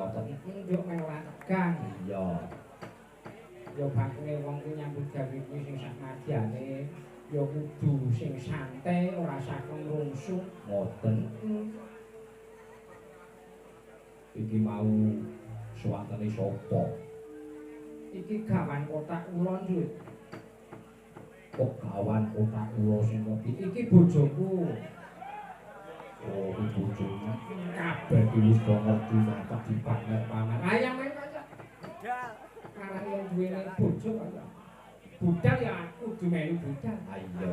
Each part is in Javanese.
ngoten. Njuk melakukan. Iya. Ya bakune wong ku nyambut gawe kuwi sing sakmadyane ya kudu sing santai ora saking rungsung. Ngoten. Iki mau suwantene sapa? Iki gawan kotak ula, Nduk. Kok gawan kotak ula sing ngopi? Iki bojoku. Oh, iki bojomu. Kabeh iki wis do ngerti matak dipamer-pamer. Ayam men kaya. Karang yang duwene bojo kaya. Budal ya aku kudu melu budal. Ah iya.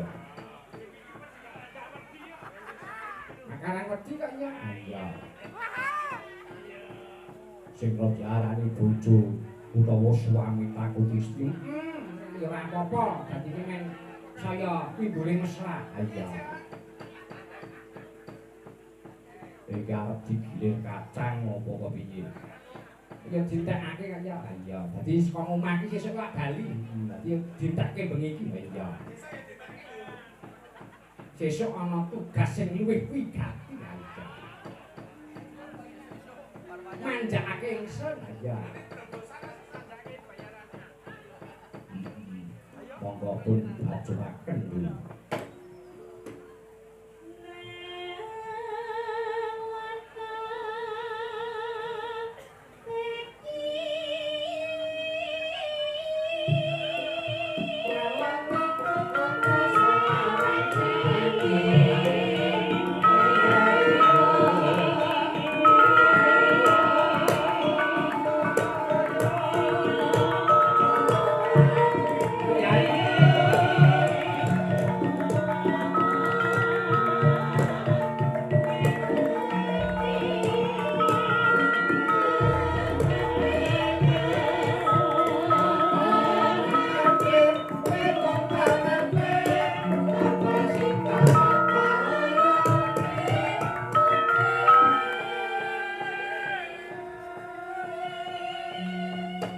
Karang wedi kaya. Iya. Sing kok diarani bojo utawa suami takut istri. Ya ora apa-apa, dadi men saya timbule mesra. Iya. Iki arep digilir kacang apa kok piye? Ya dintekake kaya. Iya. Dadi saka omah iki sesuk lak bali. Dadi dintekke bengi iki. Iya. Sesuk ana tugas sing luwih wigati. Manjakake ingsun. Iya. Monggo pun ajukaken dulu.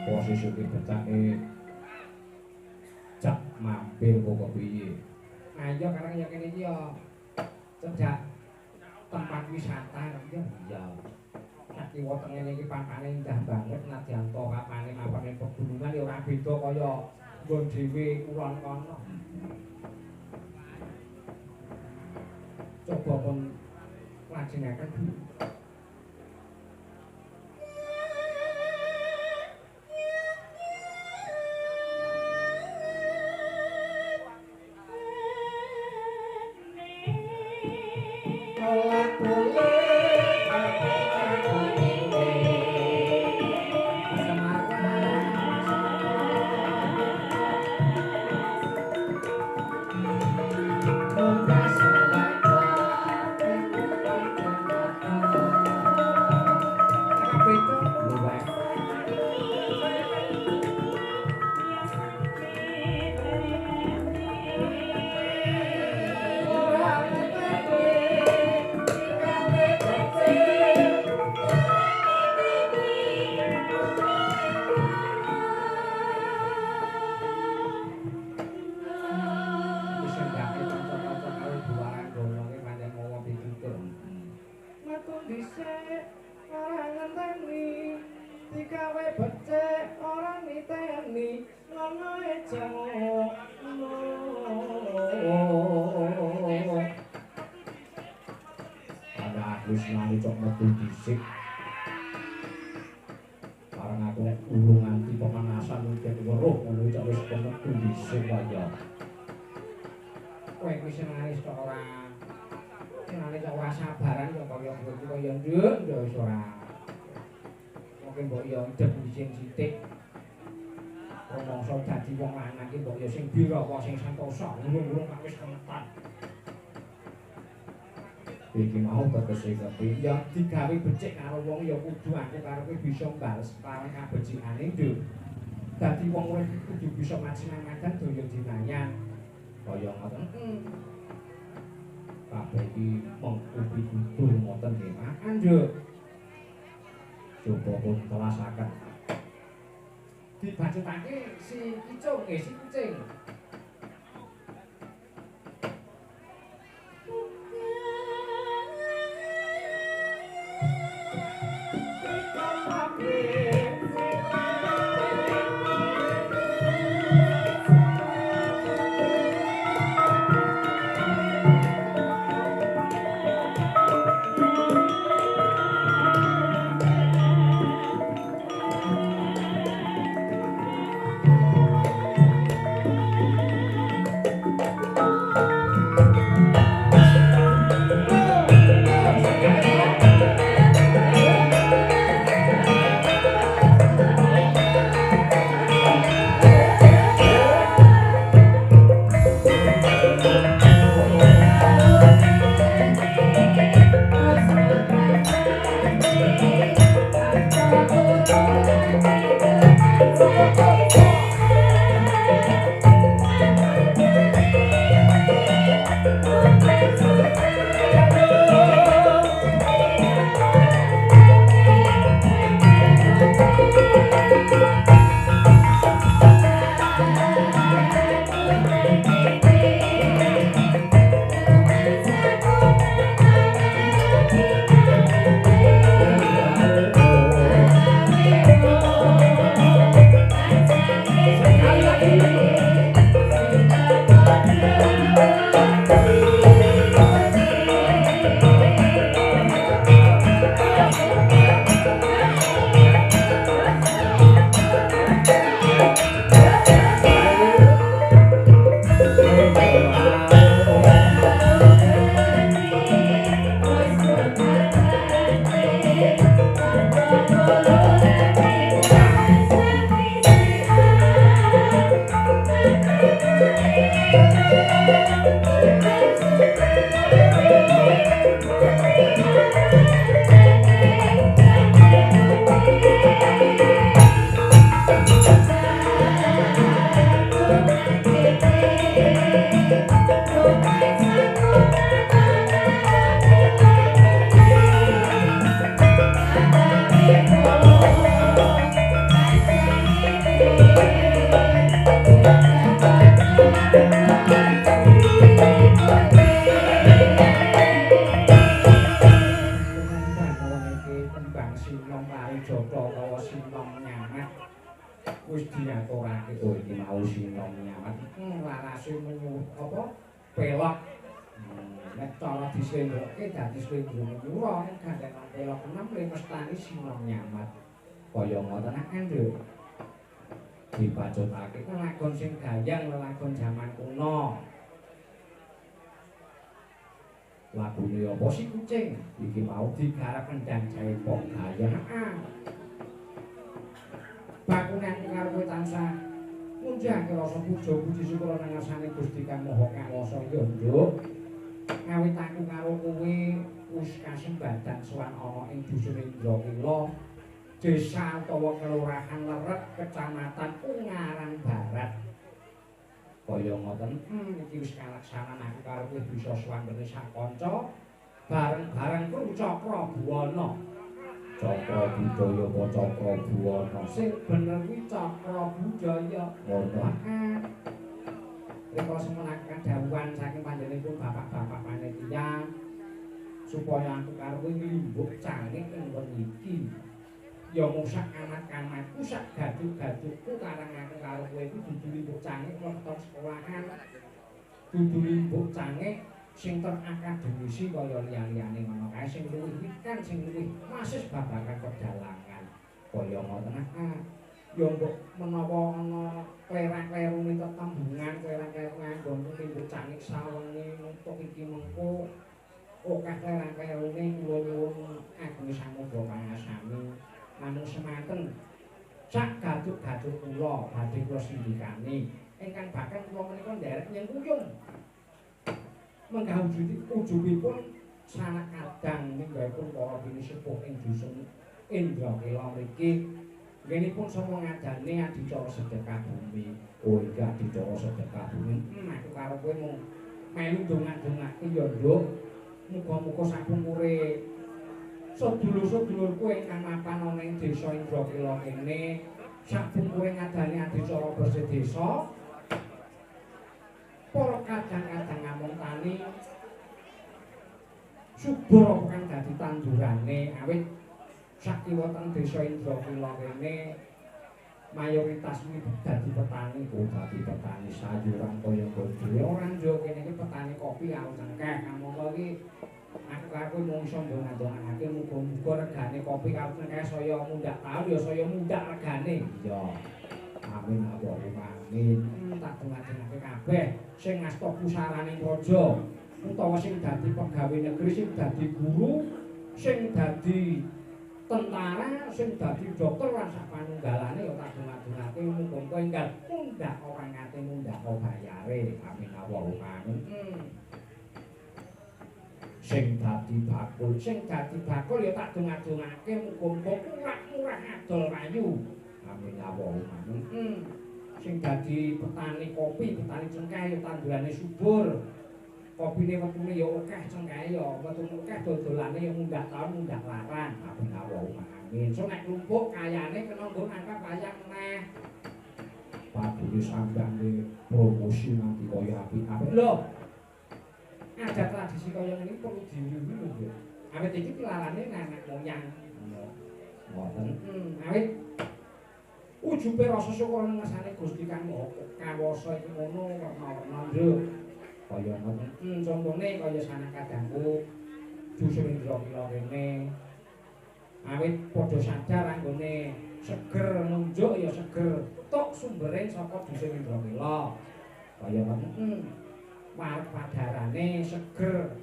Posisi becake jak mampir kok piye? Nah iya karang ya kene iki ya cedak tempat wisata ya. Iya. Sakiwa tengene iki pampane indah banget nadyan to kapane mapane pegunungan ya ora beda kaya nggon dhewe kulon kono. Coba pun lajengaken Bu. Wis nganti cok metu dhisik. Bareng aku nek urung nganti pemanasan mungkin weruh ngono cok wis metu dhisik kaya. Kowe kuwi senengane kok ora senengane kok ora sabaran kok kaya kowe kaya nduk ya wis ora. Mungkin mbok yo idep sing sithik. Rumangsa dadi wong lanang iki mbok yo sing birawa sing santosa, urung-urung kok wis kemetan. Iki mau tegese kepiye? Ya digawe becik karo wong ya kudu aku karo kowe bisa mbales lawan kabecikane nduk. Dadi wong urip kudu bisa macem-macem donya dinayan. Kaya ngoten. Kabeh iki mengkupi tutur ngoten nggih, Mas. Nduk. Coba pun telasaken. Dibacutake si Kicung si kucing. Come Jata utawa Sinom Nyamat wis diaturake iki mau Sinom Nyamat. Larase menyuwun apa pelok. Nek cara dislendroke dadi slendro nyura nek gandeng pelok 6 mestani Sinom Nyamat. Kaya ngoten Andrew. Dipacutake lakon sing gayang lelakon jaman kuno. Lagune apa si kucing iki mau digarap kendang Jaipong gayang. Bakunan karo kowe tansah munjake rasa puja puji syukur nang ngarsane Gusti Kang Maha Kawasa ya nduk. Awit aku karo kowe wis kasembadan sowan ana ing dusun Indrakila. Desa utawa kelurahan Lerek, Kecamatan Ungaran Barat. Kaya ngoten, iki wis kalaksanan aku karo kowe bisa swandene sakanca bareng-bareng kru Cakrabuana. Cakrabudaya apa Cakrabuana? Sing bener kuwi Cakrabudaya. Ngono ae. Rika semenaken dawuhan saking panjenenganipun bapak-bapak panitia supaya aku karo kowe nglimbuk cangik ing wengi iki. Ya musak anak-anakku sak gaduk-gadukku karang aku karo kowe iki dudu limbuk cangik wektu sekolahan. Dudu limbuk cangik sing terakademisi kaya liya-liyane ngono kae sing luwih wikan sing luwih masis babagan pedalangan. Kaya ngoten ya mbok menawa ana klerak-klerune tetembungan klerak-kleruk nganggo limbuk cangik sawengi untuk iki mengko akeh klerak-klerune kula nyuwun ageng samodra pangasami. Namung semanten sak gaduk-gaduk kula badhe kula sindikani ingkang bakal kula menika nderek nyeng kuyung menggah ujubipun sanak kadang ninggahipun para bini sepuh ing dusun Indrakila mriki ngenipun sama ngadane adicara sedekah bumi. Oh iki adicara sedekah bumi aku karo kowe mung melu donga-dongake ya nduk muga-muga sapungkure sedulur-sedulurku ingkang mapan ana ing desa Indrakila kene sapungkure ngadani adicara bersih desa para kadang-kadang ngamung tani subur apa kang dadi tandurane awit sakiwa teng desa Indrakila kene mayoritas iki dadi petani dadi petani sayuran kaya godhe ora njo kene iki petani kopi karo cengkeh kamangka iki aku karo mung iso ndonga-ndongake muga-muga regane kopi karo cengkeh saya mundak taun ya saya mundak regane iya amin Allahumma amin tak dongake kabeh sing ngasta pusaraning raja utawa sing dadi pegawai negeri sing dadi guru sing dadi tentara sing dadi dokter lan sapanunggalane ya tak dongake muga-muga enggal mundak ora ngate mundak bayare amin Allahumma amin sing dadi bakul ya tak dongake muga-muga murah adol rayu amin Allahumma amin sing dadi petani kopi petani cengkeh ya tandurane subur kopine wetune ya akeh cengkeh ya wetune akeh dodolane ya mundak taun mundak larang amin Allahumma amin so nek lumpuk kayane kena nggo angkat bayang neh padune sambane promosi nanti kaya apik-apik lho ada tradisi kaya ngene perlu diwiwi lho awit iki pilarane nenek moyang ngoten awit ujube rasa syukur ngesane Gusti Kang Maha Kawasa iki ngono warna-warna nduk kaya ngoten contone kaya sanak kadangku dusun Indrakila kene awit padha sadar anggone seger nunjuk ya seger tok sumbere saka dusun Indrakila kaya ngoten warep padarane seger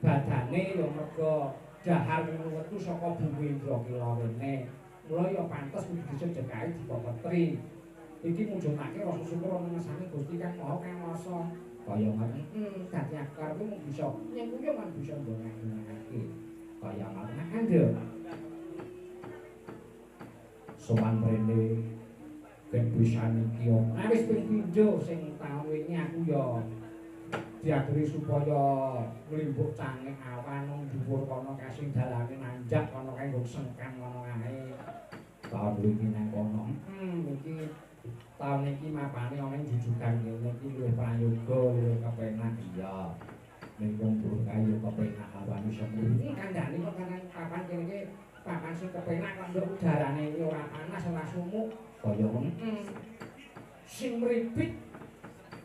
badane ya merga dahar wetu saka bumi Indrakila kene mula ya pantes kudu disedekahi dipepetri iki mujudake rasa syukur ana ngersane Gusti Kang Maha Kawasa kaya ngoten dadi akar kuwi mung bisa nyengkuyo man bisa ndongake kaya ngoten andel sowan rene ben bisa niki wis ping pindho sing taun wingi aku ya diaturi supaya mlimbuk cangik awan nang dhuwur kono kasing dalane nanjak kono kae nggo sengkan ngono kae taun wingi nang kono iki taun iki mapane ana ing jujugan ngene iki luwih prayoga luwih kepenak iya ning wong durung kayu kepenak awan iso mriki kandhane kok kapan kene iki papan sing kepenak lan udarane iki ora panas ora sumuk kaya ngono. Sing mripit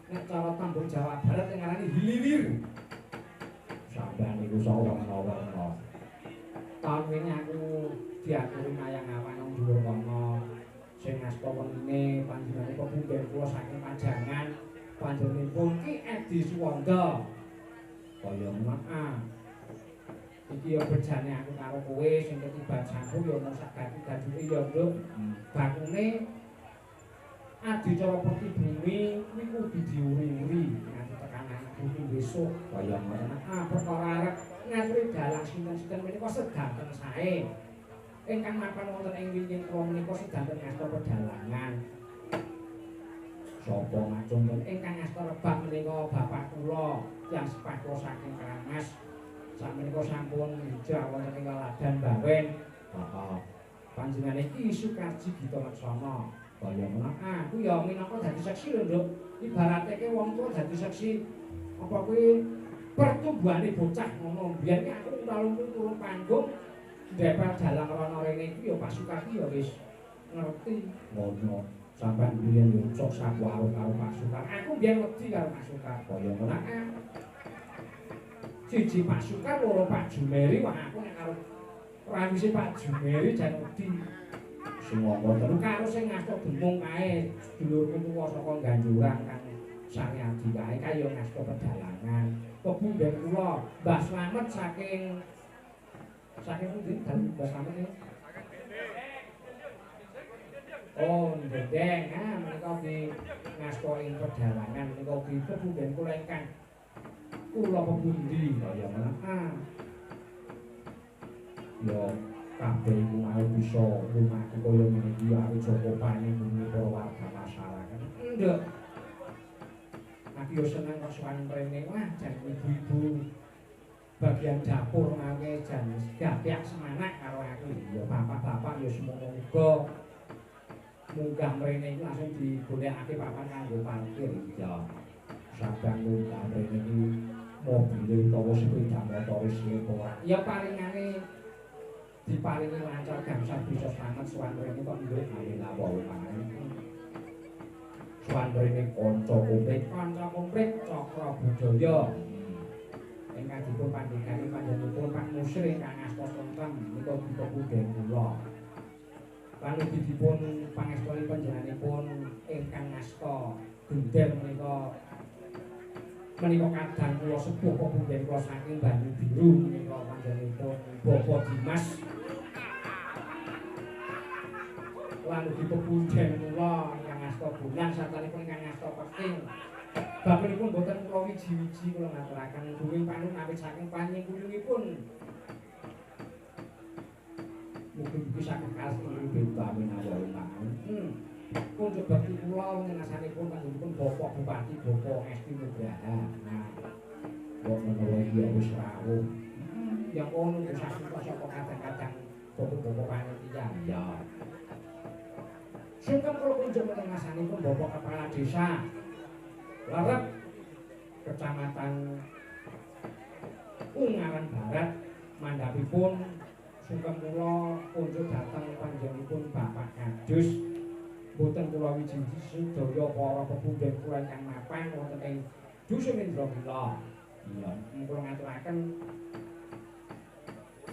nek cara Tambuk Jawa Barat sing ngarani hililir. Sampeyan niku sawerna-werna. Taun wingi aku diaturi mayang awan nang dhuwur kono. Sing ngasta wenine panjenenganipun pundhen kula saking Pajangan. Panjenenganipun Ki Edi Suwanda. Kaya ngono. Iki ya bejane aku karo kowe sing ketiban sangku ya mung sak gadu-gadune ya, Nduk. Bakune adicara peti bumi kuwi kudu diuri-uri nganti tekan bumi besok kaya ngono. Perkara arep ngaturi dalang sinten-sinten menika sedanten sae. Ingkang mapan wonten ing wingking kula menika sedanten ngasta pedalangan. Sapa ngacungken ingkang ngasta rebab menika bapak kula yang sepatu saking Keramas. Sakmenika sampun hijrah wonten ing Ladan Bawen. Panjenengane Ki Sukarji Gita Laksana. Kaya ngono. Aku ya minangka dadi seksi lho, Nduk. Ibaratake wong tuwa dadi seksi apa kuwi pertumbuhane bocah ngono. Biyen ki aku turun panggung ndepel dalang rono rene iki ya Pak Sukarti ya wis ngerti ngono. Sampeyan biyen yo sok sakwaro karo Pak Sukar. Aku biyen wedi karo Pak Sukar. Kaya ngono. Siji Pak Sukar, loro Pak Jumeri, wah aku nek karo rawise Pak Jumeri jan wedi. Sing ngomong terus karo sing ngasta demung kae, sedulurku tuwa saka Ganjuran kan Saryadi kae kaya ngasta pedalangan. Pepundhen kula Mbah Slamet saking pundi dalem Mbah Slamet iki? Oh, Ndendeng. Menika ki ngasta ing pedalangan menika ki pepundhen kula ingkang kula pepundi kaya ngono. Yo kabeh iku ae bisa lumaku kaya ngene iki arep Joko paning bumi para warga masyarakat. Nduk. Aku yo seneng kok sowan rene wah jan ibu-ibu bagian dapur ngawe jan gapyak semanak karo aku. Ya bapak-bapak yo semono uga munggah mrene iki langsung digolekake papan kanggo parkir. Ya. Sampeyan munggah mrene iki mobil utawa sepeda motor sing ora. Ya paringane diparingi lancar gangsal bisa slamet sowan mrene kok nduwe gawe lawa-lawa. Sowan mrene kanca komplit Cakra Budaya. Ingkang dipun pandhegani panjenenganipun Pak Musri ingkang ngasta sonten menika dipundhen kula. Lan ugi dipun pangestoni panjenenganipun ingkang ngasta gender menika kadang kula sepuh pepundhen kula saking Banyu Biru menika panjenenganipun Bapak Dimas. Lan ugi pepundhen kula ingkang ngasta Bulan satanipun ingkang ngasta Peking. Bapanipun boten kula wiji-wiji kula ngaturaken duwing panun awit saking panyengkulungipun. Mugi-mugi saking kalih uripe minawa ulang. Kunjuk bakti kula ngenasanipun panjenenganipun Bapak Bupati Bapak Esti Nugraha. Nah, kok menawa iya wis rawuh. Yang ono sasuk saka kadang-kadang bapak-bapak panitia. Ya. Singkem kula kunjuk ngenasanipun Bapak Kepala Desa. Larep Kecamatan Ungaran Barat mandhapipun sungkem kula kunjuk dhateng panjenenganipun Bapak Kadus. Boten kula wiji-wiji sedaya para pepundhen kula ingkang mapan wonten ing Dusun Indramila. Iya, kula ngaturaken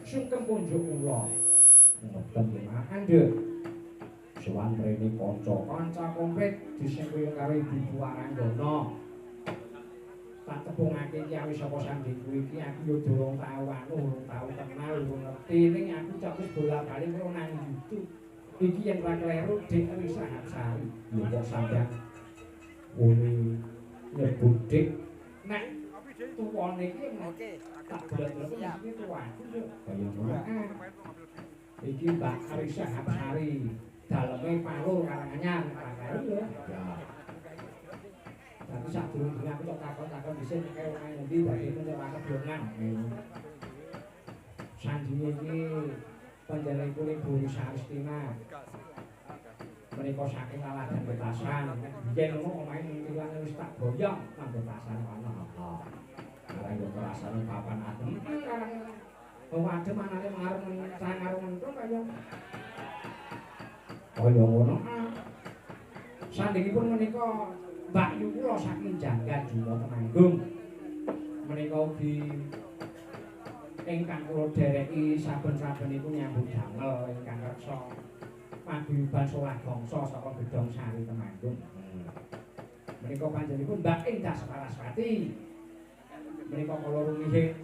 sungkem kunjuk kula. Ngoten nggih Andhek. Sowan mrene kanca-kanca komplit disengkuyung karo Ibu Waranggana. Tak tepungake iki awis saka sandingku iki aku yo durung tau durung tau kenal, durung ngerti ning aku cok wis bolak-balik karo nang YouTube. Iki yang ra kleru Dik Risa Hapsari. Lho kok sampeyan wuni nyebut Dik nek tuwane iki tak bolak-balik iki tuwaku yo kaya ngono. Iki Mbak Risa Hapsari. Daleme Palu Karanganyar karo yo. Ya. Tapi sadurunge aku tok takon-takon dhisik nek kaya nang endi badhe menawa kedongan. Sandine iki panjenenganipun Ibu Saristina. Menika saking Laladan Betasan. Nek biyen ngono omahe ngilang wis tak boyong nang Betasan ana apa. Ora yo rasane papan adem. Waduh manane marung sangarung entuk kaya. Kaya ngono. Sandingipun menika Mbak Yu kula saking Janggan Juma Temanggung. Menika ugi ingkang kula dereki saben-sabenipun nyambut damel ingkang reksa paguyuban solah bangsa saka Gedhong Sari Temanggung. Menika panjenenganipun Mbak Endah Saraswati. Menika kula rumiyin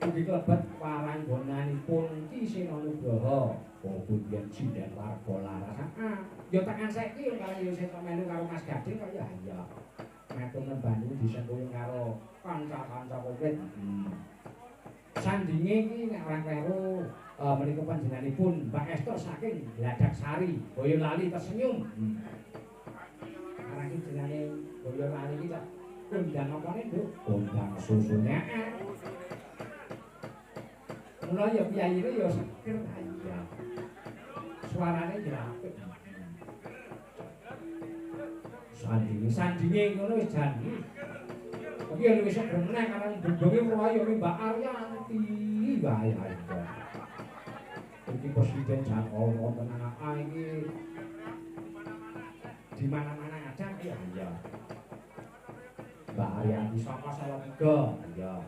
ugi klebet waranggonanipun Ki Sena Nugraha. Punjen sinden warga laras. Ya tekan saiki kalau yo sing melu karo Mas Gading kok ya iya. Metu nembani disengkuyung karo kanca-kanca komplit. Sandinge iki nek ora kleru menika panjenenganipun Mbak Esther saking Gladak Sari, Boyolali tersenyum. Karena iki jenenge Boyolali iki cak kondang apane, Nduk? Kondang susune. Mula ya piyayine ya seger iya. Suarane ya apik. Sandinge ngono wis janji. Iki lho wis meneh karang bebenge wayahe Mbak Aryanti wae ae. Iki presiden Jakarta wonten anak iki di mana-mana ada ya iya. Mbak Aryanti saka Salatiga iya.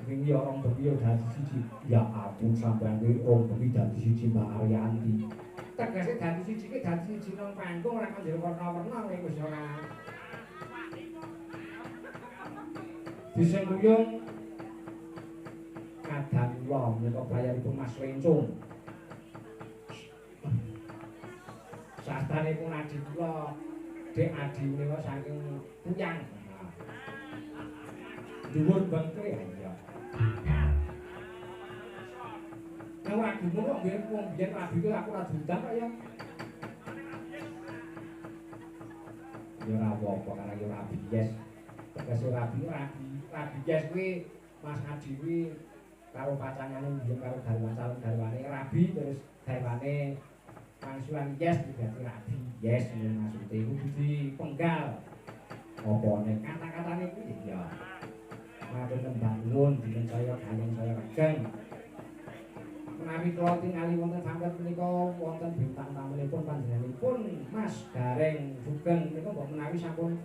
Wingi orang bengi dadi siji. Ya ampun sampeyan iki orang bengi dadi siji Mbak Aryanti. Tegese dadi siji ki dadi siji nang panggung ora kok jero warna-warna wis ora. Disengkuyung kadang kula menika bayaripun Mas Rencung. Sastanipun adi kula Dek Adi menika saking Puyang. Dhuwur bangke ya. Nek lagumu kok biyen wong biyen lagu iki aku ora diundang kok ya. Ya ora apa-apa karena ya ora bias. Tegese rabi yes kuwi Mas Adi kuwi karo pacangane biyen karo garwane rabi terus garwane mangsulan yes diganti rabi yes maksude iku dadi penggal apa nek kata-katane kuwi ya matur tembang nuwun dinten saya gayeng saya regeng menawi kula tingali wonten sanget menika wonten bintang tamunipun panjenenganipun Mas Gareng Sugeng menika mbok menawi sampun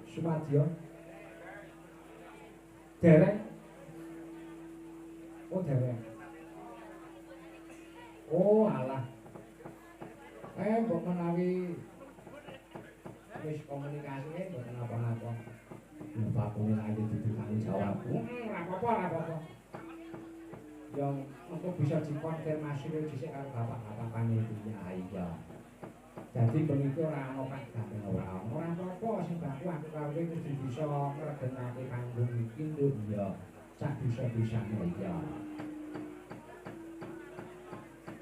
Sumadyo dereng oh dereng oh alah mbok menawi wis komunikasine mboten apa-apa bakune lagi ditanggung jawab ora apa-apa yang untuk bisa dikonfirmasi dhisik karo bapak-bapak panitia iya. Jadi begitu ora ana panggangan ora apa-apa sing aku kawin kudu bisa ngregenake panggung iki lho ya. Sak bisa-bisane ya.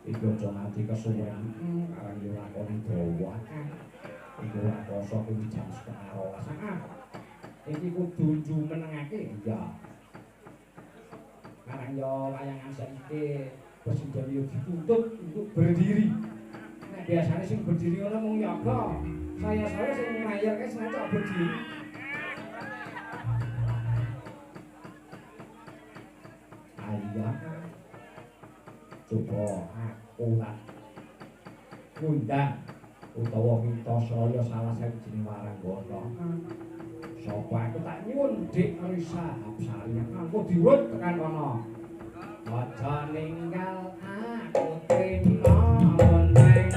Iku aja nganti kesuwen karang yo lakoni dawa. Iku ora poso kuwi jam 12:30. Iki kudu jumenengake ya. Karang yo layangan saiki presiden yo dituntut untuk berdiri. Biasanya sing berdiri ngono mung yoga. Saya sing mayar guys ngancok berdiri. Ayah. Coba aku tak ngundang utawa Mintasaya salah sawijining waranggono. Sapa aku tak nyuwun Dik Risa Hapsari aku diwut tekan kono. Aja ninggal aku trimo onteng.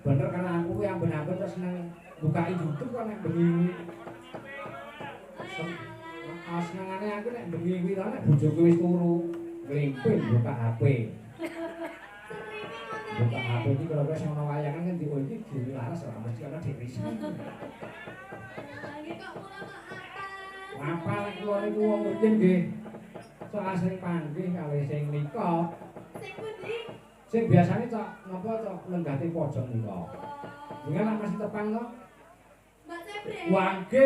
Bener karena aku yang benar-benar terus seneng bukain YouTube kan nek bengi. Senengane aku nek bengi kuwi to nek bojoku wis turu, nglimpih buka HP. Buka HP iki kalau wis ana wayangan kan oh iki dilaras ora mesti ana dhewe. Apa lek kula niku wong rutin nggih. Soal sing panggih kali sing nika. Sing pundi? Sing biasane cok napa cok lenggate pojok nika. Dengan nak masih tepang to? Mbak Cebre. Wangge.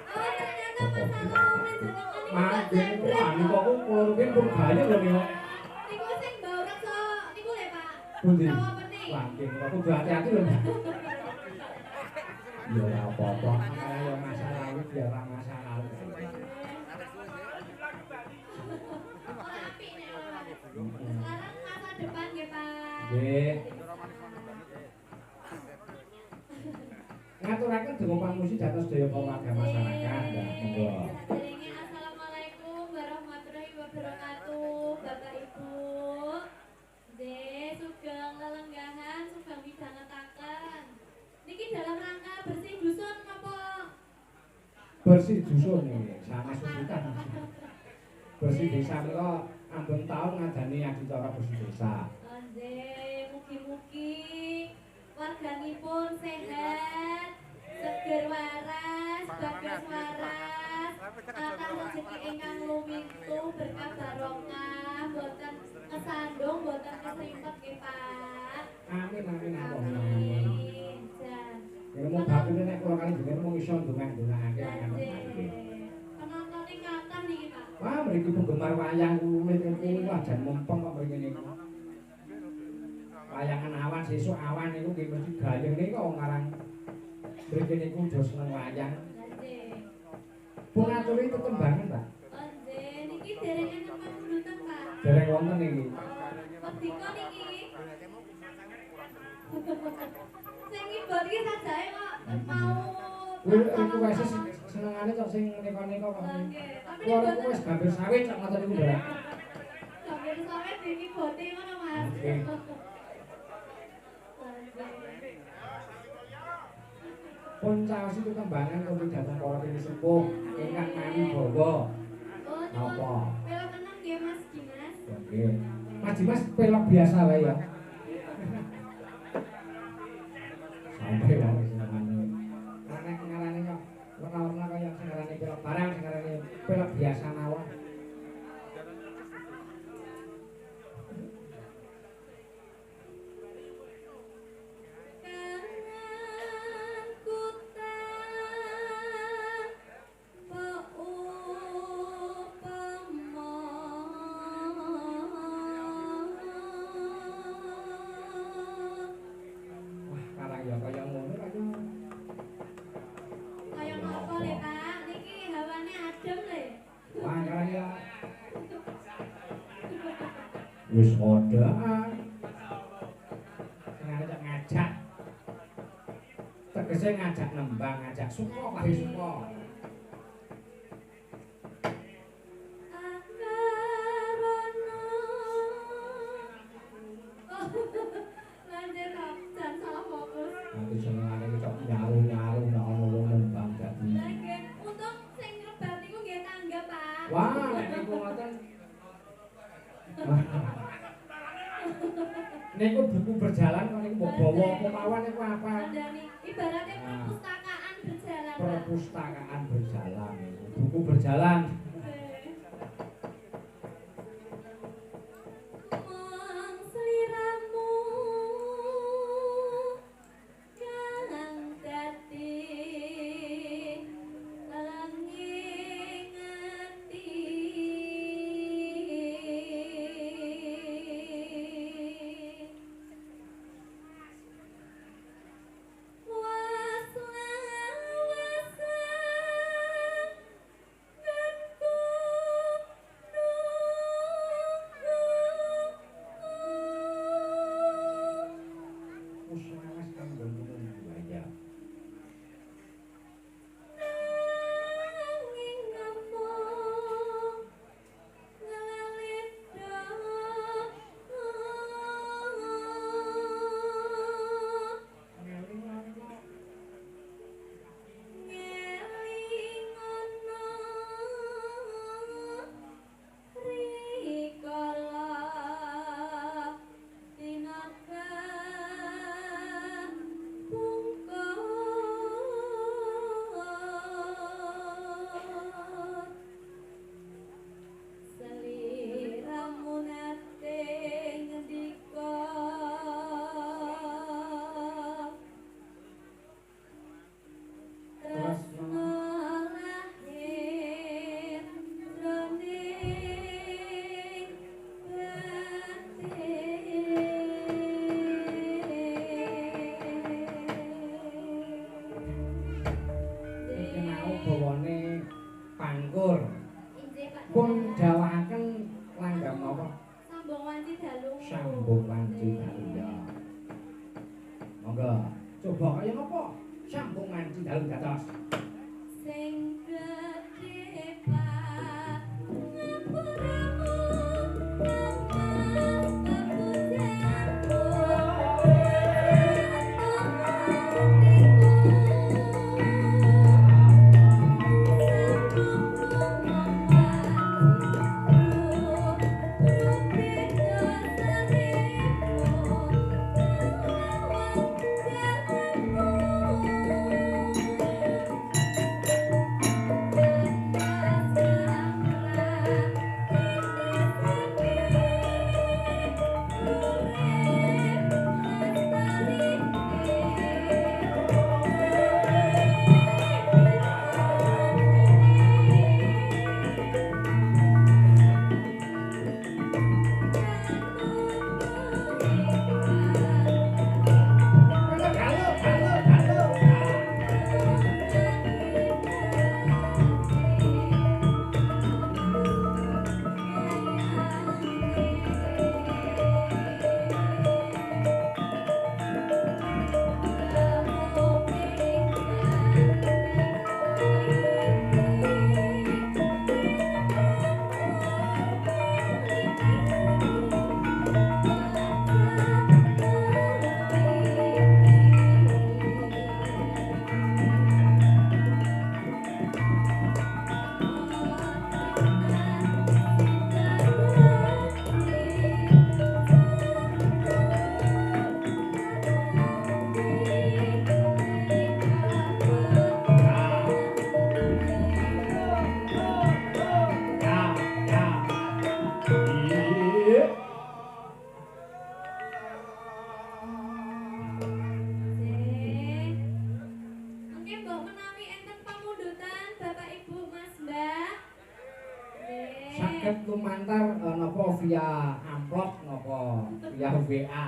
Oh ternyata masalah menjenengan niku Mbak Mangke Cebre. wah niku aku kula rutin pun gaya lho niku. Niku sing mbau reksa niku lho Pak. Pundi? Rawa pening. Wangge aku kudu hati-hati lho. Ya ora apa-apa, kaya masalah iki ya ora masalah. Ora apik nek ora. Sekarang masa depan nggih Pak. Nggih. Ngaturaken donga pamuji dados daya warga masyarakat. Monggo. Jenenge assalamualaikum warahmatullahi wabarakatuh. Bapak Ibu. Sugeng lelenggahan, sugeng midhangetaken. Niki dalam rangka bersih dusun napa? Bersih dusun iki sama susutan. Bersih desa menika ampun taun ngadani acara bersih desa. Nggih, mugi-mugi warganipun sehat, seger waras, bagus waras, kathah rezeki ingkang lumintu berkah barokah, boten kesandung, boten kesrimpet nggih Pak. Amin amin Allahumma amin. Amin. Jan. Ilmu bakune nek kula kali jenengan mung iso ndonga-ndongake akan Nggih. Penontonnya kathah niki Pak. wah mriki penggemar wayang kuwi niku wah jan mumpeng kok mriki niku. Wayangan awan sesuk awan niku nggih mesti gayeng niku kok ngarang mriki niku do seneng wayang. Nggih. Pun aturi tetembangan, Pak. Nggih, niki dereng enten panggundutan Pak. Dereng wonten niki. Wedika niki. Sing ngibot iki sajake kok mau Kuwi request senengane kok sing nika-nika kok. Nggih, tapi Kuwi nek request gambar sawit kok ngoten niku, Pak. gambar sawit dingiboti ngono Mas. Nggih. Pun caos itu kembangan kok datang para pini sepuh ingkang nami bawa. Oh, Napa? pelok enam nggih Mas Dimas. Nggih. Mas Dimas pelok biasa wae ya. Sampai wae senengane. Nek ngarane kok warna-warna kaya sing ngarane pelok barang sing ngarane pelok biasa mawon. Wah, karang ya kaya ngono kaya. Kaya ngopo le Pak? Niki hawane adem le. Wah, karang ya wis ada. Ngajak ngajak. Tegese ngajak nembang, ngajak suka kali suka. Lanjut kok, jangan salah fokus. Nanti senengane iki kok nyaru-nyaru nek ana wong nembang dadi. Nggih, untung sing nyebat niku nggih tangga, Pak. Wah, nek niku ngoten. Niku buku berjalan kok niku mbok bawa kemawon niku apa? Kandhani ibaratnya perpustakaan berjalan, Pak. Perpustakaan berjalan niku. Buku berjalan. Mong sliramu kang dadi langing ati Wis lawas kan ngono ya. nanging ngomong ngelalit monggo. Coba kaya napa? Sambung manci dalu dados. Sing gedhe pak ngapuramu lumantar napa via amplop napa via WA.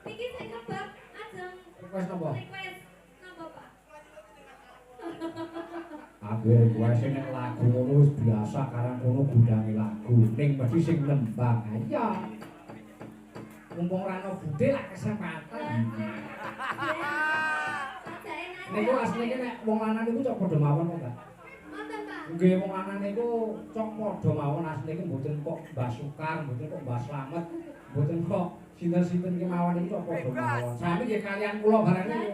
Niki sing kebab ajeng Request napa? Request napa, Pak? Aku request nek lagu ngono wis biasa karang kono gundange lagu ning mesti sing nembang. Iya. Mumpung ra ono budhe lak kesempatan. Niku asline nek wong lanang niku cok padha mawon kok, Mbak. Nggih wong lanang niku cok padha mawon asline iki mboten kok Mbah Sukar, mboten kok Mbah Slamet, mboten kok sinten-sinten ki mawon iki cok padha mawon. Sami nggih kalian kula barang niku.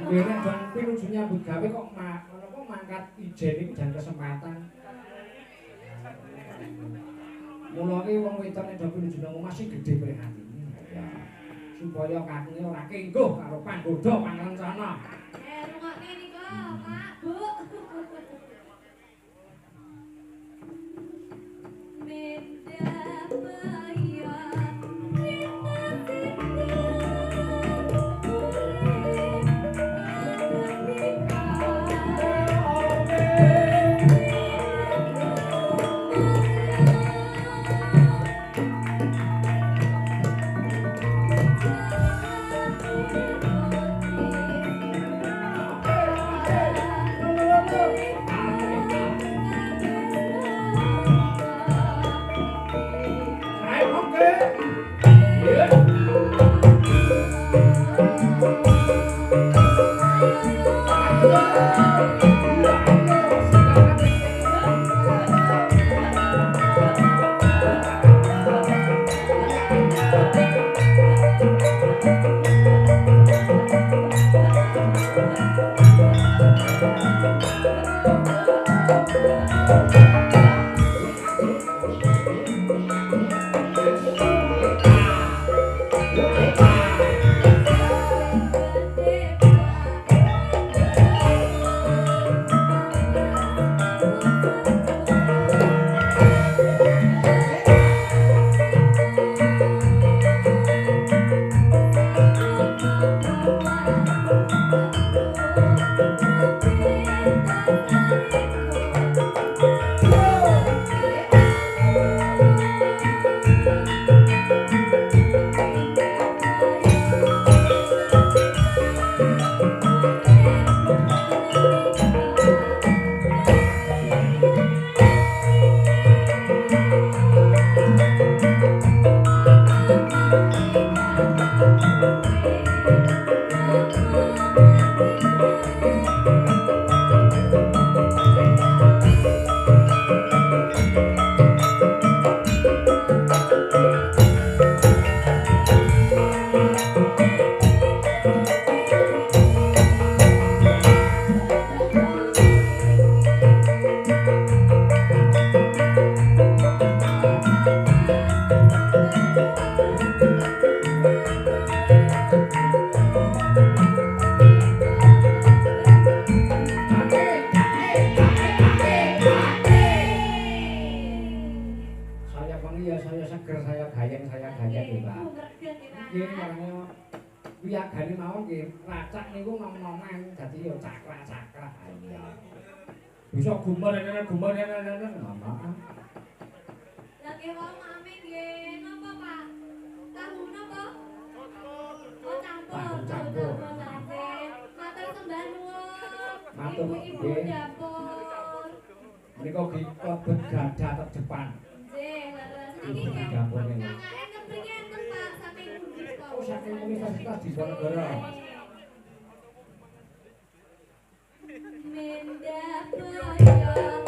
Nggih nek jan pinuju nyambut gawe kok menapa mangkat ijen iki jan kesempatan. Mula ki wong wedok nek pinuju nang omah sing gedhe prihatine. Ya. Supaya kakune ora kengguh karo panggoda pangrencana. Rungokne nika, Pak, Bu. nggih marang wiyagane mawon nggih racak niku nom-noman dadi ya cakrak-cakrak. Iya. Bisa gumer ngono. Lagi wong mame nggih napa Pak? Tahu napa? Oh campur. Matur sembah nuwun. Matur Ibu nggih. dapur. Menika klebet gadah terdepan. Nggih, leres iki Ibu nggih. dapur niku. KKN ngepriki enten Pak saking Unisba. Oh, saking Universitas Diponegoro. Mendak boyo